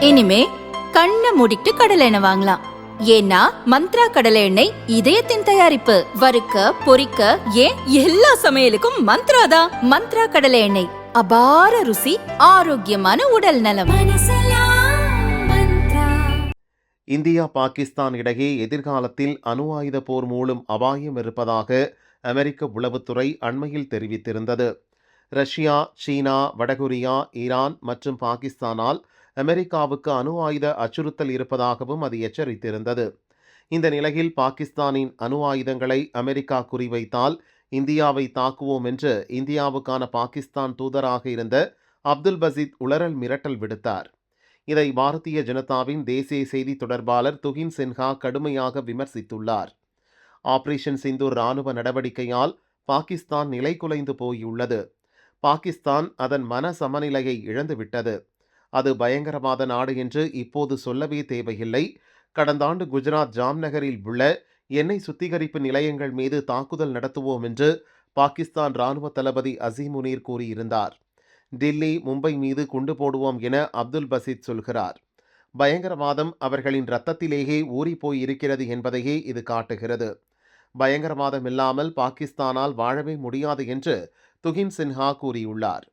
இனிமே கண்ணை மூடிட்டு கடலை எண்ணெய் வாங்கலாம். ஏன்னா மந்த்ரா கடலை எண்ணெய் இதயத்தின் தயாரிப்பு. வறுக்க பொரிக்க ஏன் எல்லா சமையலுக்கும் மந்த்ரா தான். மந்த்ரா கடலை எண்ணெய், அபார ருசி, ஆரோக்கியமான உடல் நலம். இந்தியா பாகிஸ்தான் இடையே எதிர்காலத்தில் அணு ஆயுத போர் மூலம் அபாயம் இருப்பதாக அமெரிக்க உளவுத்துறை அண்மையில் தெரிவித்திருந்தது. ரஷ்யா, சீனா, வடகொரியா, ஈரான் மற்றும் பாகிஸ்தானால் அமெரிக்காவுக்கு அணு ஆயுத அச்சுறுத்தல் இருப்பதாகவும் அது எச்சரித்திருந்தது. இந்த நிலையில் பாகிஸ்தானின் அணு ஆயுதங்களை அமெரிக்கா குறிவைத்தால் இந்தியாவை தாக்குவோம் என்று இந்தியாவுக்கான பாகிஸ்தான் தூதராக இருந்த அப்துல் பசீத் உளறல் மிரட்டல் விடுத்தார். இதை பாரதிய ஜனதாவின் தேசிய செய்தி தொடர்பாளர் துகின் சின்ஹா கடுமையாக விமர்சித்துள்ளார். ஆபரேஷன் சிந்தூர் இராணுவ நடவடிக்கையால் பாகிஸ்தான் நிலைகுலைந்து போயுள்ளது. பாகிஸ்தான் அதன் மன சமநிலையை இழந்துவிட்டது. அது பயங்கரவாத நாடு என்று இப்போது சொல்லவே தேவையில்லை. கடந்த ஆண்டு குஜராத் ஜாம்நகரில் உள்ள எண்ணெய் சுத்திகரிப்பு நிலையங்கள் மீது தாக்குதல் நடத்துவோம் என்று பாகிஸ்தான் இராணுவ தளபதி அசீம் முனீர் கூறியிருந்தார். டில்லி, மும்பை மீது குண்டு போடுவோம் என அப்துல் பசீத் சொல்கிறார். பயங்கரவாதம் அவர்களின் இரத்தத்திலேயே ஊறிப்போய் இருக்கிறது என்பதையே இது காட்டுகிறது. பயங்கரவாதம் இல்லாமல் பாகிஸ்தானால் வாழவே முடியாது என்று துகின் சின்ஹா கூறியுள்ளார்.